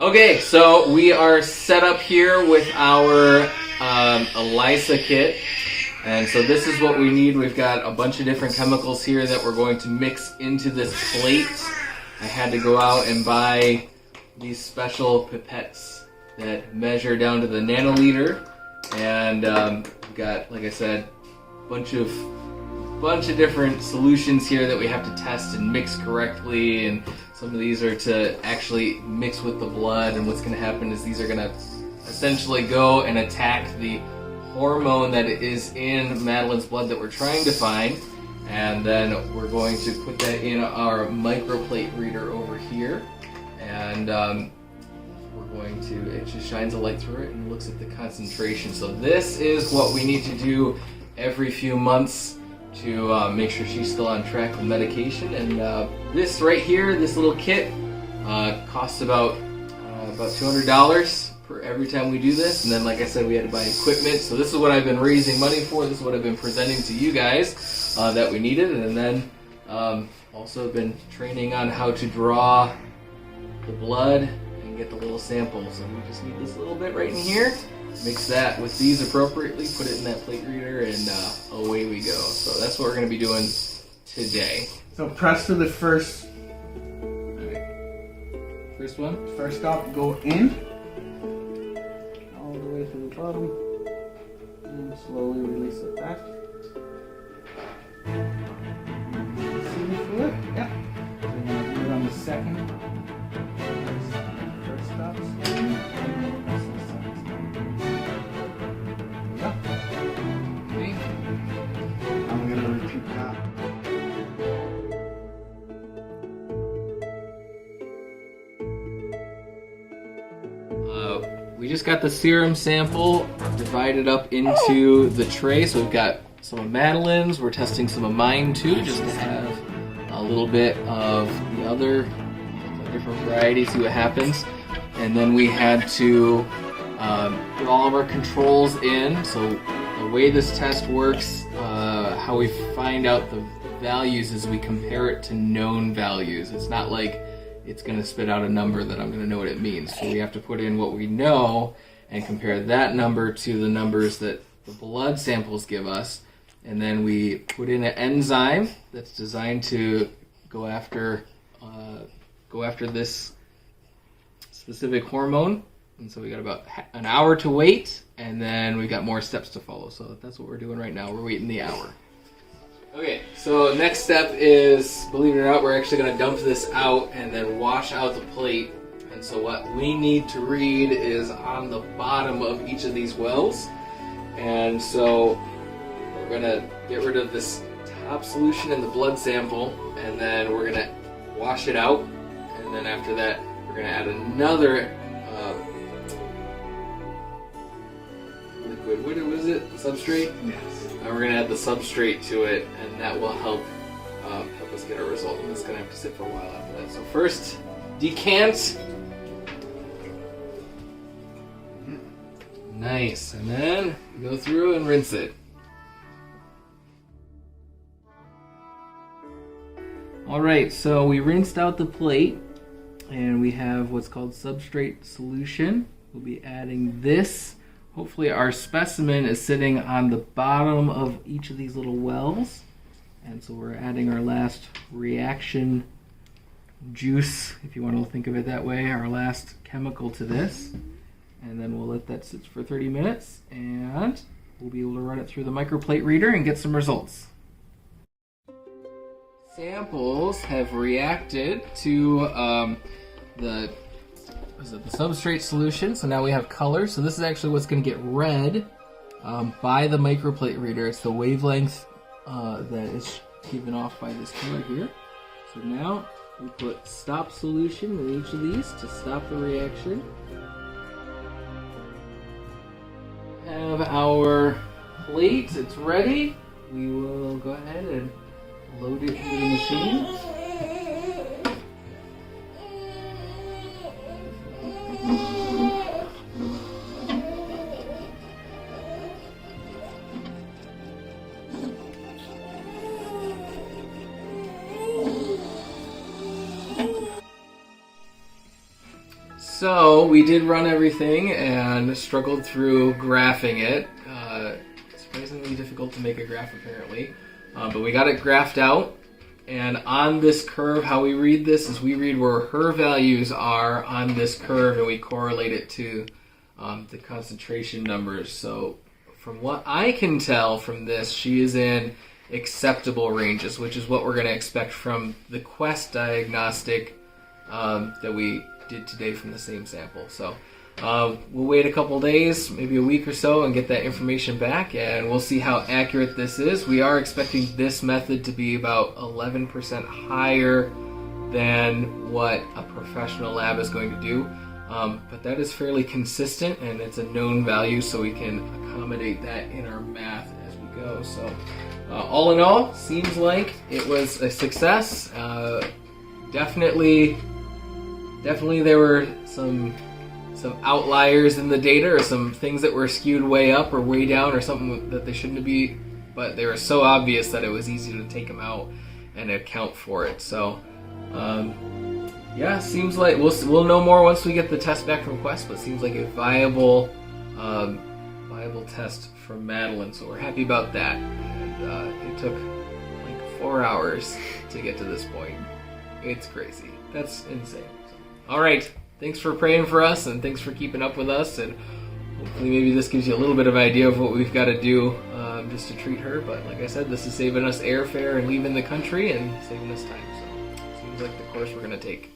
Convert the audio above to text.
Okay, so we are set up here with our ELISA kit. And so this is what we need. We've got a bunch of different chemicals here that we're going to mix into this plate. I had to go out and buy these special pipettes that measure down to the nanoliter. And we've got, like I said, a bunch of different solutions here that we have to test and mix correctly. And some of these are to actually mix with the blood. And what's going to happen is these are going to essentially go and attack the hormone that is in Madeleine's blood that we're trying to find, and then we're going to put that in our microplate reader over here, and we're going to, it just shines a light through it and looks at the concentration. So this is what we need to do every few months to make sure she's still on track with medication. And this right here, this little kit, costs about $200 for every time we do this. And then, like I said, we had to buy equipment. So this is what I've been raising money for. This is what I've been presenting to you guys that we needed. And then also been training on how to draw the blood and get the little sample. So we just need this little bit right in here. Mix that with these appropriately, put it in that plate reader, and away we go. So that's what we're going to be doing today. So press to the first one. First stop, go in. All the way to the bottom. And slowly release it back. See the fluid? Yeah. So we're going to do it on the second. First stop. Okay. I'm going to repeat that. We just got the serum sample divided up into the tray. So we've got some of Madeleine's. We're testing some of mine too, just to have a little bit of the other different varieties, see what happens. And then we had to put all of our controls in. So the way this test works, how we find out the values is we compare it to known values. It's not like it's going to spit out a number that I'm going to know what it means. So we have to put in what we know and compare that number to the numbers that the blood samples give us. And then we put in an enzyme that's designed to go after this specific hormone. And so we got about an hour to wait, and then we got more steps to follow. So that's what we're doing right now. We're waiting the hour. Okay, so next step is, believe it or not, we're actually going to dump this out and then wash out the plate. And so what we need to read is on the bottom of each of these wells. And so we're going to get rid of this top solution in the blood sample, and then we're going to wash it out. And then after that, we're going to add another liquid. What was it? Substrate? Yes. And we're going to add the substrate to it, and that will help us get our result. And it's going to have to sit for a while after that. So first, decant. Nice. And then go through and rinse it. Alright, so we rinsed out the plate, and we have what's called substrate solution. We'll be adding this. Hopefully our specimen is sitting on the bottom of each of these little wells. And so we're adding our last reaction juice, if you want to think of it that way, our last chemical to this. And then we'll let that sit for 30 minutes, and we'll be able to run it through the microplate reader and get some results. Samples have reacted to the substrate solution, so now we have color. So this is actually what's going to get read by the microplate reader. It's the wavelength that is given off by this color here. So now we put stop solution in each of these to stop the reaction. Have our plate, it's ready. We will go ahead and load it into the machine. So we did run everything and struggled through graphing it. Surprisingly difficult to make a graph apparently, but we got it graphed out. And on this curve, how we read this is we read where her values are on this curve, and we correlate it to the concentration numbers. So from what I can tell from this, she is in acceptable ranges, which is what we're going to expect from the Quest diagnostic that we did today from the same sample. So we'll wait a couple days, maybe a week or so, and get that information back, and we'll see how accurate this is. We are expecting this method to be about 11% higher than what a professional lab is going to do, but that is fairly consistent, and it's a known value, so we can accommodate that in our math as we go. So all in all, seems like it was a success. Definitely there were some outliers in the data, or some things that were skewed way up or way down, or something that they shouldn't be, but they were so obvious that it was easy to take them out and account for it. So yeah, seems like we'll know more once we get the test back from Quest, but seems like a viable test from Madilenne, so we're happy about that. And it took like 4 hours to get to this point. It's crazy. That's insane. So, all right. Thanks for praying for us, and thanks for keeping up with us, and hopefully maybe this gives you a little bit of idea of what we've got to do just to treat her. But like I said, this is saving us airfare and leaving the country and saving us time. So it seems like the course we're going to take.